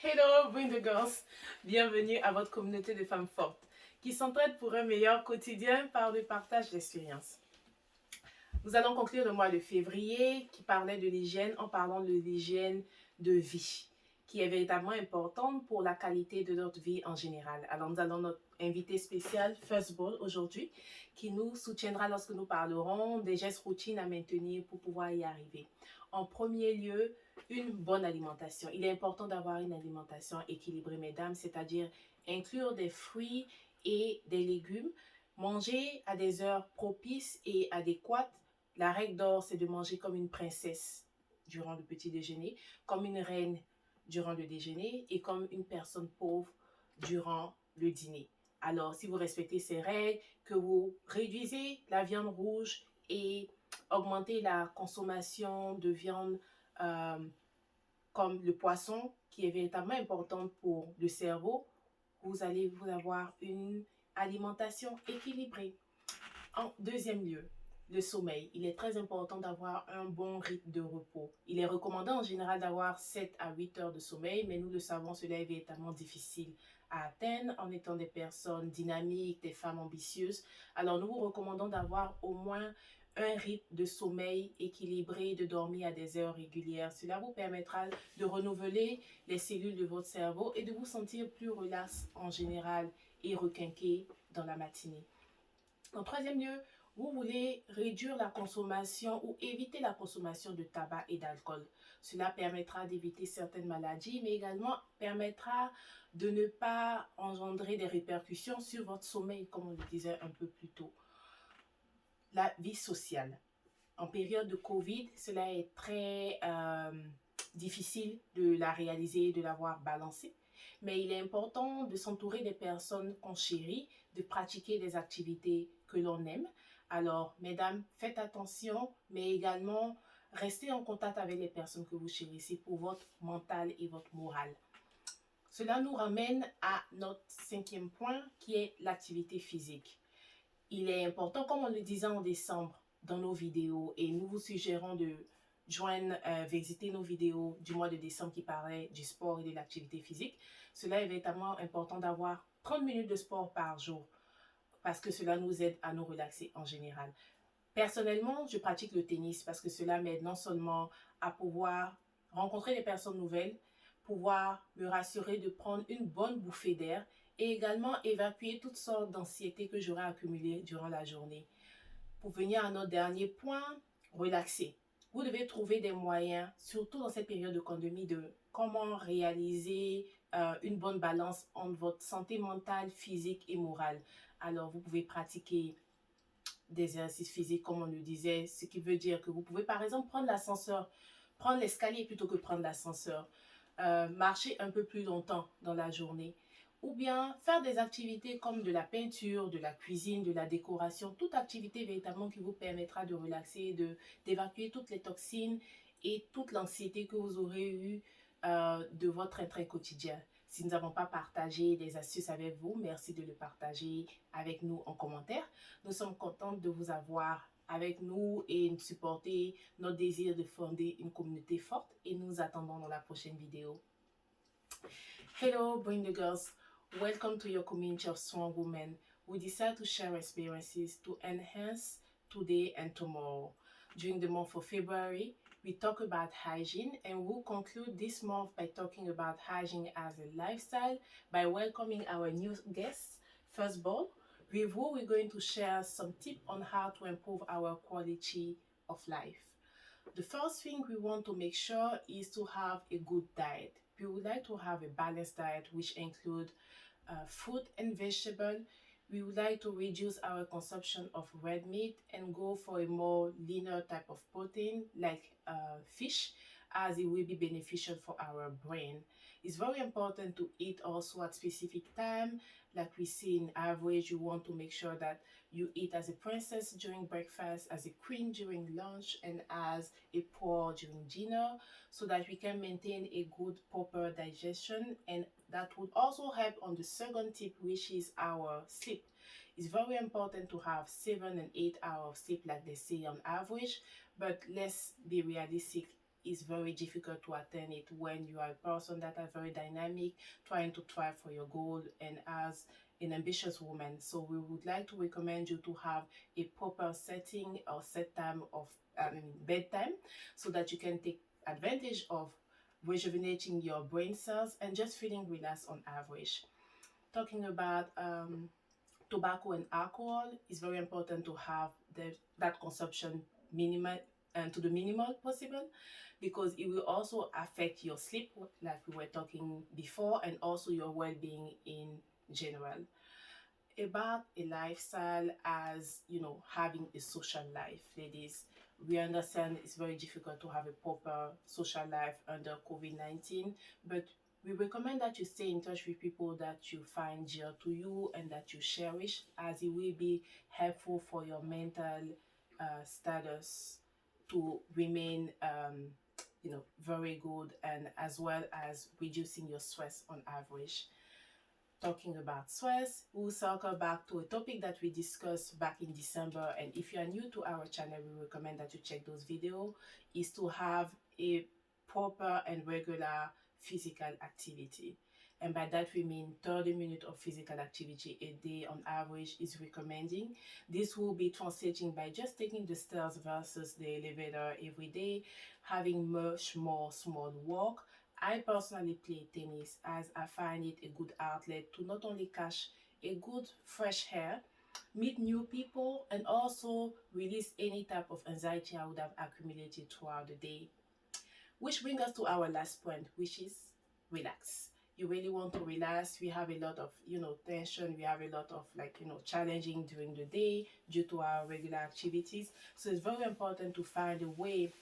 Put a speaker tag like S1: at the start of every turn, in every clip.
S1: Hello, Bring the Girls! Bienvenue à votre communauté de femmes fortes qui s'entraident pour un meilleur quotidien par le partage d'expériences. Nous allons conclure le mois de février qui parlait de l'hygiène en parlant de l'hygiène de vie qui est véritablement importante pour la qualité de notre vie en général. Alors nous allons notre invité spécial First Ball aujourd'hui qui nous soutiendra lorsque nous parlerons des gestes routines à maintenir pour pouvoir y arriver. En premier lieu, une bonne alimentation. Il est important d'avoir une alimentation équilibrée, mesdames, c'est-à-dire inclure des fruits et des légumes, manger à des heures propices et adéquates. La règle d'or, c'est de manger comme une princesse durant le petit déjeuner, comme une reine durant le déjeuner et comme une personne pauvre durant le dîner. Alors, si vous respectez ces règles, que vous réduisez la viande rouge et augmentez la consommation de viande comme le poisson, qui est véritablement important pour le cerveau, vous allez vous avoir une alimentation équilibrée. En deuxième lieu, le sommeil. Il est très important d'avoir un bon rythme de repos. Il est recommandé en général d'avoir 7 à 8 heures de sommeil, mais nous le savons, cela est véritablement difficile à atteindre en étant des personnes dynamiques, des femmes ambitieuses. Alors nous vous recommandons d'avoir au moins un rythme de sommeil équilibré, de dormir à des heures régulières. Cela vous permettra de renouveler les cellules de votre cerveau et de vous sentir plus relax en général et requinqué dans la matinée. En troisième lieu, vous voulez réduire la consommation ou éviter la consommation de tabac et d'alcool. Cela permettra d'éviter certaines maladies, mais également permettra de ne pas engendrer des répercussions sur votre sommeil, comme on le disait un peu plus tôt. La vie sociale. En période de Covid, cela est très difficile de la réaliser, de l'avoir balancée. Mais il est important de s'entourer des personnes qu'on chérit, de pratiquer des activités que l'on aime. Alors, mesdames, faites attention, mais également restez en contact avec les personnes que vous chérissez pour votre mental et votre moral. Cela nous ramène à notre cinquième point qui est l'activité physique. Il est important, comme on le disait en décembre dans nos vidéos, et nous vous suggérons de visiter nos vidéos du mois de décembre qui parlaient du sport et de l'activité physique. Cela est véritablement important d'avoir 30 minutes de sport par jour parce que cela nous aide à nous relaxer en général. Personnellement, je pratique le tennis parce que cela m'aide non seulement à pouvoir rencontrer des personnes nouvelles, pouvoir me rassurer de prendre une bonne bouffée d'air et également évacuer toutes sortes d'anxiétés que j'aurais accumulées durant la journée. Pour venir à notre dernier point, relaxer. Vous devez trouver des moyens, surtout dans cette période de pandémie, de comment réaliser une bonne balance entre votre santé mentale, physique et morale. Alors, vous pouvez pratiquer des exercices physiques, comme on le disait, ce qui veut dire que vous pouvez, par exemple, prendre l'ascenseur, prendre l'escalier plutôt que prendre l'ascenseur, marcher un peu plus longtemps dans la journée, ou bien faire des activités comme de la peinture, de la cuisine, de la décoration, toute activité véritablement qui vous permettra de relaxer, d'évacuer toutes les toxines et toute l'anxiété que vous aurez eue de votre train quotidien. Si nous n'avons pas partagé des astuces avec vous, merci de le partager avec nous en commentaire. Nous sommes contents de vous avoir avec nous et de supporter notre désir de fonder une communauté forte et nous attendons dans la prochaine vidéo. Hello, Bring the Girls. Welcome to your community of strong women. We decide to share experiences to enhance today and tomorrow. During the month of February, we talk about hygiene and we'll conclude this month by talking about hygiene as a lifestyle by welcoming our new guests, First Ball, with who we're going to share some tips on how to improve our quality of life. The first thing we want to make sure is to have a good diet. We would like to have a balanced diet which includes fruit and vegetable. We would like to reduce our consumption of red meat and go for a more leaner type of protein like fish, as it will be beneficial for our brain. It's very important to eat also at specific time. Like we see in average, you want to make sure that you eat as a princess during breakfast, as a queen during lunch, and as a poor during dinner, so that we can maintain a good proper digestion. And that would also help on the second tip, which is our sleep. It's very important to have 7 and 8 hours of sleep like they say on average, but let's be realistic. is very difficult to attend it when you are a person that are very dynamic, trying to try for your goal and as an ambitious woman. So we would like to recommend you to have a proper setting or set time of bedtime so that you can take advantage of rejuvenating your brain cells and just feeling relaxed on average. Talking about tobacco and alcohol, it's very important to have that consumption minimal and to the minimal possible because it will also affect your sleep like we were talking before and also your well-being in general. About a lifestyle as having a social life, ladies, we understand it's very difficult to have a proper social life under COVID-19, but we recommend that you stay in touch with people that you find dear to you and that you cherish, as it will be helpful for your mental status to remain very good, and as well as reducing your stress on average. Talking about stress, we'll circle back to a topic that we discussed back in December. And if you are new to our channel, we recommend that you check those videos, is to have a proper and regular physical activity. And by that we mean 30 minutes of physical activity a day on average is recommending. This will be translating by just taking the stairs versus the elevator every day, having much more small walk. I personally play tennis as I find it a good outlet to not only catch a good fresh air, meet new people, and also release any type of anxiety I would have accumulated throughout the day. Which brings us to our last point, which is relax. You really want to relax. We have a lot of, tension. We have a lot of challenging during the day due to our regular activities. So it's very important to find a way,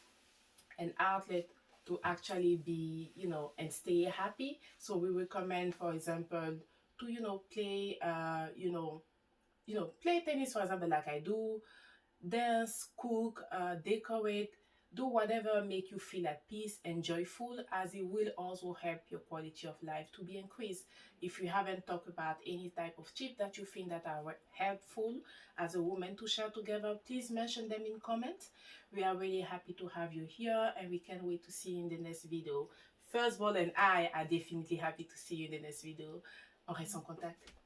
S1: an outlet to actually be, and stay happy. So we recommend, for example, to, play, play tennis, for example, like I do, dance, cook, decorate, do whatever make you feel at peace and joyful, as it will also help your quality of life to be increased. If you haven't talked about any type of tip that you think that are helpful as a woman to share together, please mention them in comments. We are really happy to have you here and we can't wait to see you in the next video. First of all, and I are definitely happy to see you in the next video. On reste en contact.